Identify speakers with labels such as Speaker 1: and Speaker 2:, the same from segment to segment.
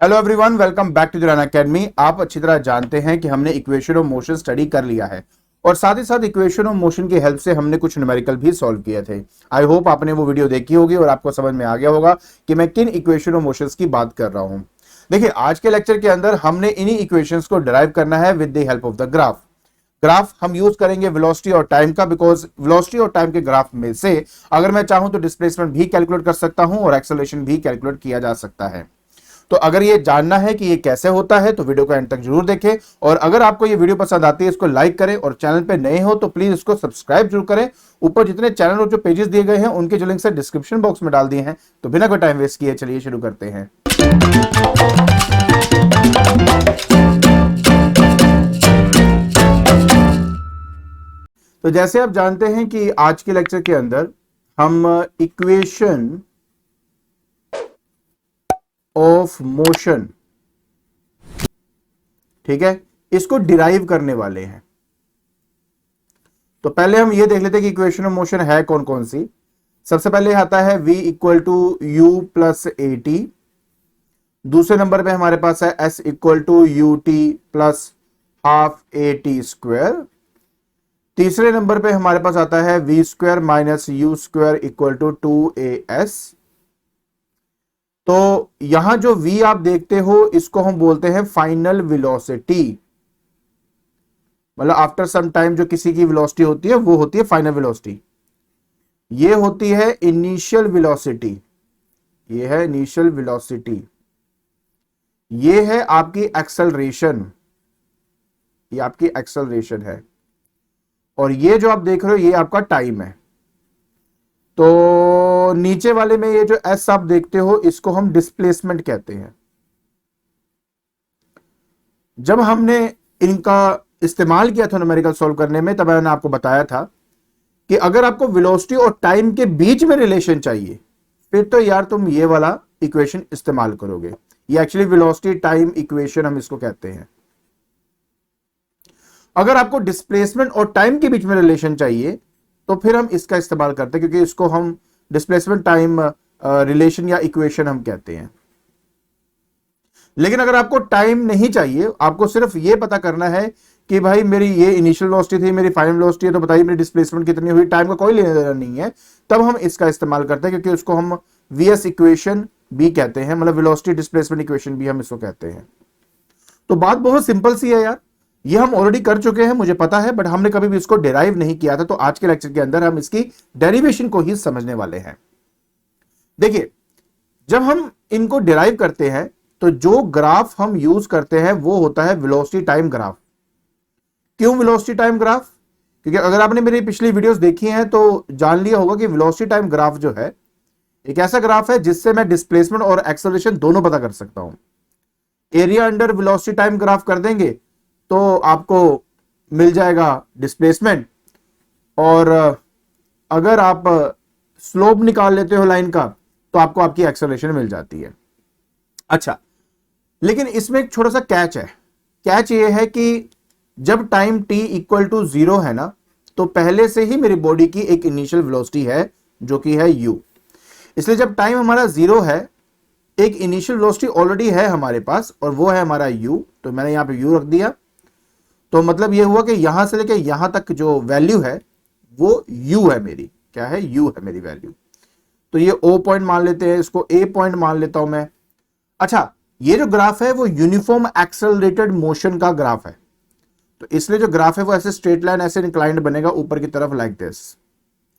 Speaker 1: Hello everyone, welcome back to Durana academy. आप अच्छी तरह जानते हैं कि हमने इक्वेशन ऑफ मोशन स्टडी कर लिया है और साथ ही साथ इक्वेशन ऑफ मोशन की हेल्प से हमने कुछ न्यूमेरिकल भी सॉल्व किए थे। आई होप आपने वो वीडियो देखी होगी और आपको समझ में आ गया होगा कि मैं किन इक्वेशन ऑफ मोशंस की बात कर रहा हूं। देखिए, आज के लेक्चर के अंदर हमने इन्हीं इक्वेशंस को डिराइव करना है with the help of the graph. Graph हम यूज करेंगे वेलोसिटी और टाइम का, बिकॉज वेलोसिटी और टाइम के ग्राफ में से अगर मैं चाहूं तो डिस्प्लेसमेंट भी कैलकुलेट कर सकता हूं और एक्सेलरेशन भी कैलकुलेट किया जा सकता है। तो अगर ये जानना है कि ये कैसे होता है तो वीडियो को एंड तक जरूर देखें। और अगर आपको ये वीडियो पसंद आती है इसको लाइक करें और चैनल पे नए हो तो प्लीज इसको सब्सक्राइब जरूर करें। ऊपर जितने चैनल और जो पेजेस दिए गए हैं उनके जो लिंक है डिस्क्रिप्शन बॉक्स में डाल दिए हैं। तो बिना कोई टाइम वेस्ट किए चलिए शुरू करते हैं। तो जैसे आप जानते हैं कि आज के लेक्चर के अंदर हम इक्वेशन ऑफ मोशन, ठीक है, इसको डिराइव करने वाले हैं। तो पहले हम ये देख लेते हैं कि इक्वेशन ऑफ मोशन है कौन कौन सी। सबसे पहले आता है v equal to u plus a t. दूसरे नंबर पे हमारे पास है s equal to u t plus half a t square. तीसरे नंबर पे हमारे पास आता है v square minus u square equal to 2as। तो यहां जो v आप देखते हो इसको हम बोलते हैं फाइनल वेलोसिटी, मतलब आफ्टर सम टाइम जो किसी की वेलोसिटी होती है वो होती है फाइनल वेलोसिटी। ये होती है इनिशियल वेलोसिटी, ये है इनिशियल वेलोसिटी। ये है आपकी एक्सेलरेशन, ये आपकी एक्सेलरेशन है। और ये जो आप देख रहे हो ये आपका टाइम है। तो नीचे वाले में ये जो s आप देखते हो इसको हम डिस्प्लेसमेंट कहते हैं। जब हमने इनका इस्तेमाल किया था न्यूमेरिकल सॉल्व करने में तब मैंने आपको बताया था कि अगर आपको वेलोसिटी और टाइम के बीच में रिलेशन चाहिए फिर तो यार तुम ये वाला इक्वेशन इस्तेमाल करोगे। ये एक्चुअली वेलोसिटी टाइम इक्वेशन हम इसको कहते हैं। अगर आपको डिस्प्लेसमेंट और टाइम के बीच में रिलेशन चाहिए तो फिर हम इसका इस्तेमाल करते हैं, क्योंकि इसको हम डिस्प्लेसमेंट टाइम रिलेशन या इक्वेशन हम कहते हैं। लेकिन अगर आपको टाइम नहीं चाहिए, आपको सिर्फ ये पता करना है कि भाई मेरी ये इनिशियल वेलोसिटी थी, मेरी फाइनल वेलोसिटी है, तो बताइए मेरी डिस्प्लेसमेंट कितनी हुई, टाइम का कोई लेना देना नहीं है, तब हम इसका इस्तेमाल करते हैं, क्योंकि उसको हम वीएस इक्वेशन भी कहते हैं, मतलब वेलोसिटी डिस्प्लेसमेंट इक्वेशन भी हम इसको कहते हैं। तो बात बहुत सिंपल सी है यार, ये हम ऑलरेडी कर चुके हैं मुझे पता है, बट हमने कभी भी इसको डिराइव नहीं किया था। तो आज के लेक्चर के अंदर हम इसकी डेरिवेशन को ही समझने वाले हैं। देखिए, जब हम इनको डिराइव करते हैं तो जो ग्राफ हम यूज करते हैं वो होता है वेलोसिटी टाइम ग्राफ। क्यों वेलोसिटी टाइम ग्राफ? क्योंकि अगर आपने मेरी पिछली वीडियोस देखी हैं तो जान लिया होगा कि वेलोसिटी टाइम ग्राफ जो है एक ऐसा ग्राफ है जिससे मैं डिस्प्लेसमेंट और एक्सेलरेशन दोनों पता कर सकता हूं। Area under velocity time graph कर देंगे तो आपको मिल जाएगा डिस्प्लेसमेंट, और अगर आप स्लोप निकाल लेते हो लाइन का तो आपको आपकी एक्सेलरेशन मिल जाती है। अच्छा, लेकिन इसमें एक छोटा सा कैच है। कैच ये है कि जब टाइम t इक्वल टू 0 है ना, तो पहले से ही मेरी बॉडी की एक इनिशियल वेलोसिटी है जो कि है u। इसलिए जब टाइम हमारा 0 है, एक इनिशियल वेलोसिटी ऑलरेडी है हमारे पास और वो है हमारा u। तो मैंने यहां पे u रख दिया। तो मतलब ये हुआ कि यहां से लेके यहां तक जो वैल्यू है वो u है मेरी। क्या है? u है मेरी वैल्यू। तो ये o पॉइंट मान लेते हैं, इसको a पॉइंट मान लेता हूं मैं। अच्छा, ये जो ग्राफ है वो यूनिफॉर्म एक्सेलरेटेड मोशन का ग्राफ है। तो इसलिए जो ग्राफ है वो ऐसे स्ट्रेट लाइन ऐसे इंक्लाइंड बनेगा ऊपर की तरफ लाइक दिस।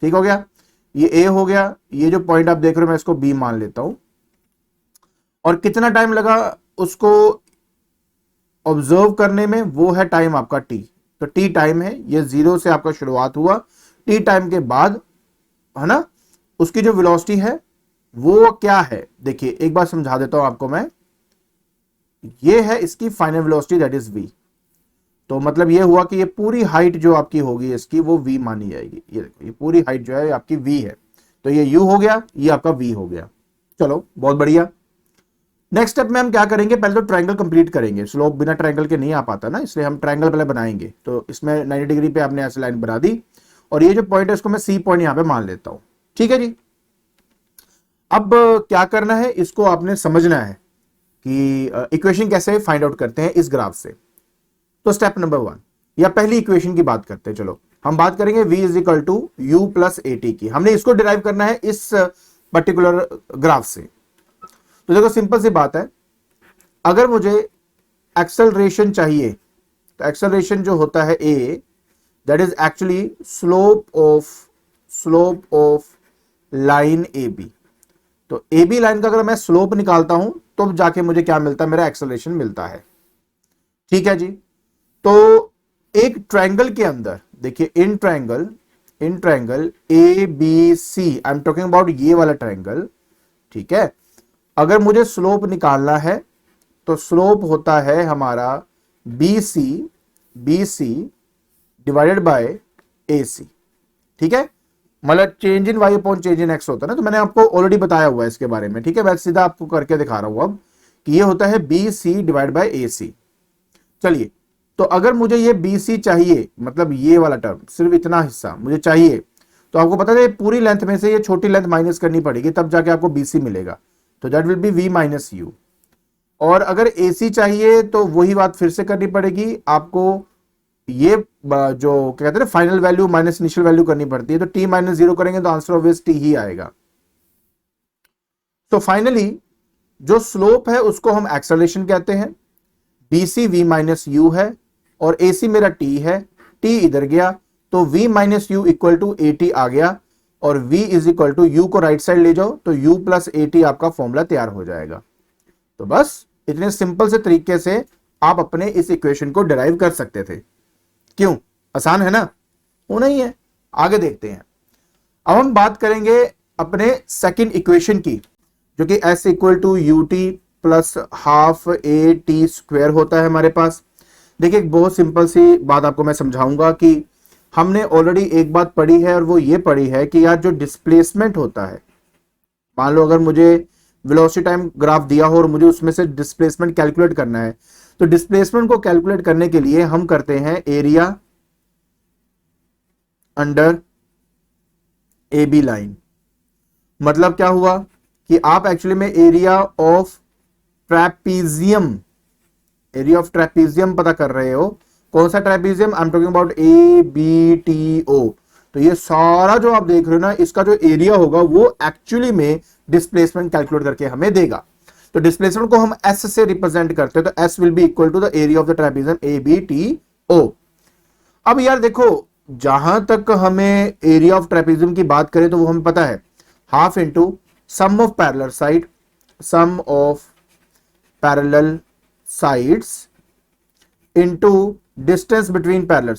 Speaker 1: ठीक हो गया? ये a हो गया। ये जो पॉइंट आप देख रहे हो मैं इसको b मान लेता हूं। और कितना टाइम लगा उसको ऑब्जर्व करने में, वो है टाइम आपका t। तो t टाइम है, ये 0 से आपका शुरुआत हुआ। t टाइम के बाद है ना उसकी जो वेलोसिटी है वो क्या है, देखिए एक बार समझा देता हूं आपको मैं। ये है इसकी final velocity, that is v। तो मतलब ये हुआ कि ये पूरी हाइट जो आपकी होगी इसकी वो v मानी जाएगी। ये देखो, ये पूरी हाइट जो है आपकी v है। तो ये u हो गया, ये आपका v हो गया। चलो बहुत बढ़िया। नेक्स्ट स्टेप में हम क्या करेंगे, पहले तो ट्रायंगल कंप्लीट करेंगे। स्लोप बिना ट्रायंगल के नहीं आ पाता ना, इसलिए हम ट्रायंगल पहले बनाएंगे। तो इसमें 90 डिग्री पे आपने ऐसे लाइन बना दी और ये जो पॉइंट है इसको मैं सी पॉइंट यहां पे मान लेता हूं। ठीक है जी। अब क्या करना है, इसको आपने समझना है कि इक्वेशन कैसे फाइंड आउट करते हैं इस ग्राफ से। तो स्टेप नंबर 1 या पहली इक्वेशन की बात करते हैं। चलो हम बात करेंगे v is equal to u plus a t की। हमने इसको डिराइव करना है इस पर्टिकुलर ग्राफ से। तो देखो सिंपल सी बात है, अगर मुझे एक्सेलरेशन चाहिए तो एक्सेलरेशन जो होता है a, that is actually slope of line A B. तो ए बी लाइन का अगर मैं स्लोप निकालता हूं तो जाके मुझे क्या मिलता है, मेरा एक्सेलरेशन मिलता है। ठीक है जी। तो एक ट्रायंगल के अंदर देखिए, in triangle A B C, I am talking about ये वाला ट्रायंगल, ठीक है। अगर मुझे स्लोप निकालना है तो स्लोप होता है हमारा B C divided by A C. ठीक है, मतलब change in y upon change in x होता है ना, तो मैंने आपको ऑलरेडी बताया हुआ है इसके बारे में। ठीक है, मैं सीधा आपको करके दिखा रहा हूं अब कि ये होता है B C divide by A सी। चलिए, तो अगर मुझे ये बी सी चाहिए, मतलब ये वाला टर्म, सिर्फ इतना हिस्सा मुझे चाहिए, तो आपको पता है पूरी लेंथ में से ये छोटी लेंथ माइनस करनी पड़ेगी, तब जाके आपको बी सी मिलेगा। तो that will be v minus u. और अगर ए सी चाहिए तो वही बात फिर से करनी पड़ेगी आपको, ये जो क्या कहते हैं final value minus initial value करनी पड़ती है। तो टी माइनस 0 करेंगे तो आंसर ऑब्वियस टी ही आएगा। तो फाइनली जो स्लोप है उसको हम एक्सेलरेशन कहते हैं। B C v minus u है और ए सी मेरा टी है, टी इधर गया तो v minus u equal to a t आ गया, और v is equal to u को राइट साइड ले जाओ तो u प्लस ए टी आपका फॉर्मूला तैयार हो जाएगा। तो बस इतने सिंपल से तरीके से आप अपने इस इक्वेशन को डिराइव कर सकते थे। क्यों, आसान है ना? होना ही है। आगे देखते हैं। अब हम बात करेंगे अपने सेकंड इक्वेशन की, जो कि s equal to u t plus half a t square होता है हमारे पास। देखिए, एक बहुत सिंपल सी बात आपको मैं समझाऊंगा कि हमने ऑलरेडी एक बात पढ़ी है, और वो ये पढ़ी है कि यार जो डिस्प्लेसमेंट होता है, मान लो अगर मुझे वेलोसिटी टाइम ग्राफ दिया हो और मुझे उसमें से डिस्प्लेसमेंट कैलकुलेट करना है, तो डिस्प्लेसमेंट को कैलकुलेट करने के लिए हम करते हैं area under A B line. मतलब क्या हुआ कि आप एक्चुअली में एरिया ऑफ ट्रेपीजियम पता कर रहे हो। कौन सा trapezium? I am talking about A B T O. तो ये सारा जो आप देख रहे हो ना, इसका जो एरिया होगा वो एक्चुअली में डिस्प्लेसमेंट कैलकुलेट करके हमें देगा। तो डिस्प्लेसमेंट को हम एस से रिप्रेजेंट करते हैं, तो s will be equal to the area of the trapezium A B T O. अब यार देखो, जहां तक हमें एरिया ऑफ ट्रेपीजियम की बात करें तो वो हमें पता है half into sum of parallel sides into distance between parallel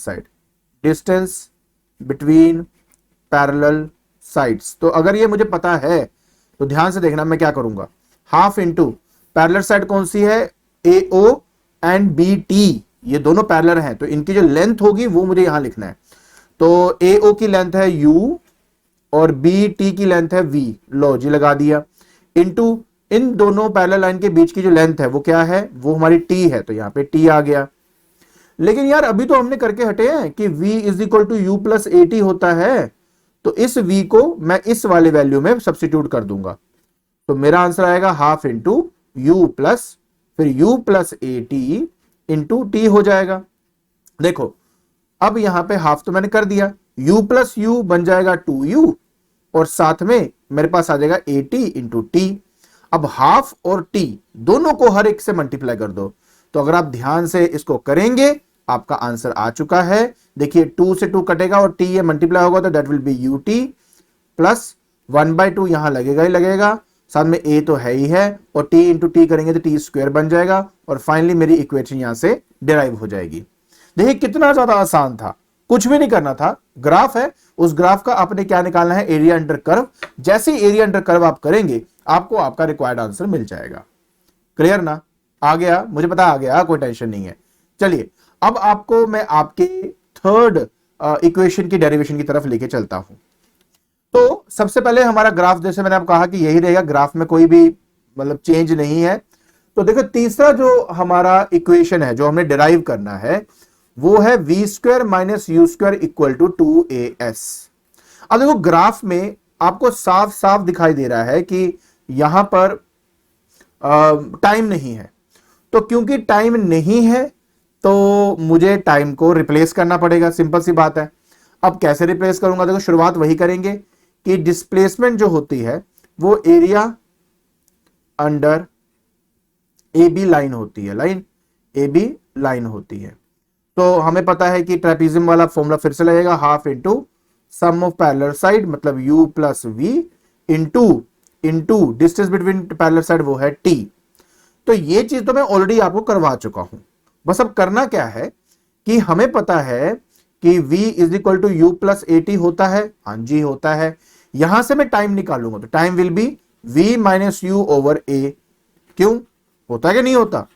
Speaker 1: sides. तो अगर ये मुझे पता है तो ध्यान से देखना, मैं क्या करूंगा, हाफ इंटू पैरेलल साइड कौन सी है, ए ओ एंड बी टी, ये दोनों पैरेलल हैं, तो इनकी जो लेंथ होगी वो मुझे यहां लिखना है। तो ए ओ की लेंथ है u और बी टी की लेंथ है v, लो जी लगा दिया, इंटू इन दोनों पैरेलल लाइन के बीच की जो लेंथ है वो क्या है, वो हमारी t है, तो यहां पे t आ गया। लेकिन यार अभी तो हमने करके हटे हैं कि v is equal to u plus a t होता है, तो इस v को मैं इस वाले वैल्यू में सब्स्टिट्यूट कर दूंगा, तो मेरा आंसर आएगा हाफ इंटू यू प्लस फिर you plus a T into T हो जाएगा। देखो अब यहां पे हाफ तो मैंने कर दिया, u प्लस यू बन जाएगा 2u, और साथ में मेरे पास आ जाएगा ए टी इंटू टी। अब हाफ और टी दोनों को हर एक से मल्टीप्लाई कर दो, तो अगर आप ध्यान से इसको करेंगे आपका आंसर आ चुका है। देखिए 2 से 2 कटेगा और टी ये मल्टीप्लाई होगा, तो that will B you t plus 1/2 यहां लगेगा ही लगेगा, साथ में a तो है ही है, और t इंटू टी करेंगे तो टी स्क्वायर बन जाएगा, और फाइनली मेरी इक्वेशन यहां से डिराइव हो जाएगी। देखिए कितना ज्यादा आसान था, कुछ भी नहीं करना था। ग्राफ है, उस ग्राफ का आपने क्या निकालना है, एरिया अंडर कर्व। जैसे एरिया अंडर कर्व आप करेंगे आपको आपका रिक्वायर्ड आंसर मिल जाएगा। क्लियर ना? आ गया? मुझे पता आ गया, कोई टेंशन नहीं है। चलिए अब आपको मैं आपके थर्ड इक्वेशन की डेरिवेशन की तरफ लेके चलता हूं। तो सबसे पहले हमारा ग्राफ, जैसे मैंने आपको कहा कि यही रहेगा, ग्राफ में कोई भी मतलब चेंज नहीं है। तो देखो तीसरा जो हमारा इक्वेशन है जो हमें डिराइव करना है वो है v square minus u square equal to 2as। अब देखो ग्राफ में आपको साफ साफ दिखाई दे रहा है कि यहां पर टाइम नहीं है। तो क्योंकि टाइम नहीं है तो मुझे टाइम को रिप्लेस करना पड़ेगा, सिंपल सी बात है। अब कैसे रिप्लेस करूंगा? देखो शुरुआत वही करेंगे कि डिस्प्लेसमेंट जो होती है वो area under A B line होती है, लाइन ए बी लाइन होती है। तो हमें पता है कि ट्रेपेजियम वाला फॉर्मूला फिर से लगेगा, half into sum of parallel side, मतलब u plus v into distance between parallel side वो है t। तो ये चीज तो मैं ऑलरेडी आपको करवा चुका हूं। बस अब करना क्या है कि हमें पता है कि v is equal to u plus a t होता है, हाँ जी होता है। यहां से मैं टाइम निकालूंगा तो time will be v minus u over a. क्यों? होता है कि नहीं होता?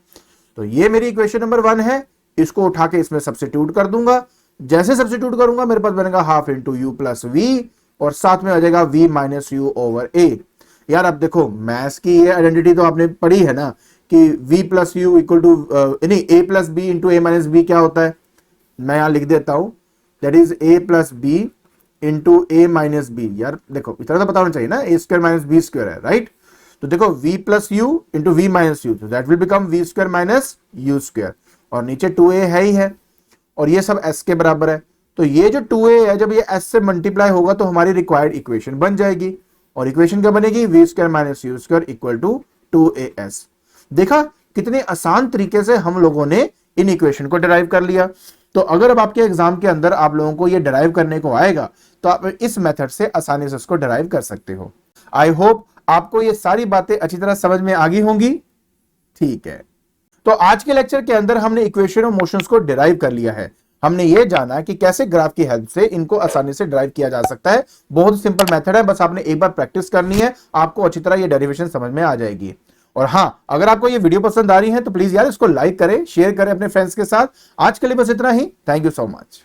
Speaker 1: तो ये मेरी इक्वेशन नंबर 1 है, इसको उठा के इसमें सब्स्टिट्यूट कर दूंगा। जैसे सब्स्टिट्यूट करूंगा मेरे पास बनेगा half into u plus v और साथ में आ जाएगा v minus u over a. यार अब देखो मैथ्स की ये आइडेंटिटी तो आपने पढ़ी है ना कि v plus u equal to नहीं a plus b into a minus b क्या होता है? मैं यहां लिख देता हूं, that is a plus b into a minus b. यार देखो इतना तो पता होना चाहिए ना, a square minus b square है, राइट? तो देखो v plus u into v minus u, तो that will become v square minus u square, और नीचे 2a है ही है और ये सब s के बराबर है। तो ये जो 2a है जब ये s से मल्टीप्लाई होगा तो हमारी रिक्वायर्ड इक्वेशन बन जाएगी, और इक्वेशन क्या बनेगी? V square minus u square equal to 2as। देखा कितने आसान तरीके से हम लोगों ने इन इक्वेशन को डिराइव कर लिया। तो अगर अब आपके एग्जाम के अंदर आप लोगों को ये डिराइव करने को आएगा तो आप इस मेथड से आसानी से उसको डिराइव कर सकते हो। आई होप आपको ये सारी बातें अच्छी तरह समझ में आ गई होंगी। ठीक है, तो आज के लेक्चर के अंदर हमने इक्वेशन ऑफ मोशंस को डिराइव कर लिया है। हमने ये जाना कि कैसे ग्राफ की हेल्प से इनको आसानी से डिराइव किया जा सकता है। बहुत सिंपल मेथड है, बस आपने एक बार प्रैक्टिस करनी है, आपको अच्छी तरह ये डेरिवेशन समझ में आ जाएगी। और हाँ, अगर आपको ये वीडियो पसंद आ रही है तो प्लीज यार इसको लाइक करें, शेयर करें अपने फ्रेंड्स के साथ। आज के लिए बस इतना ही। Thank you so much.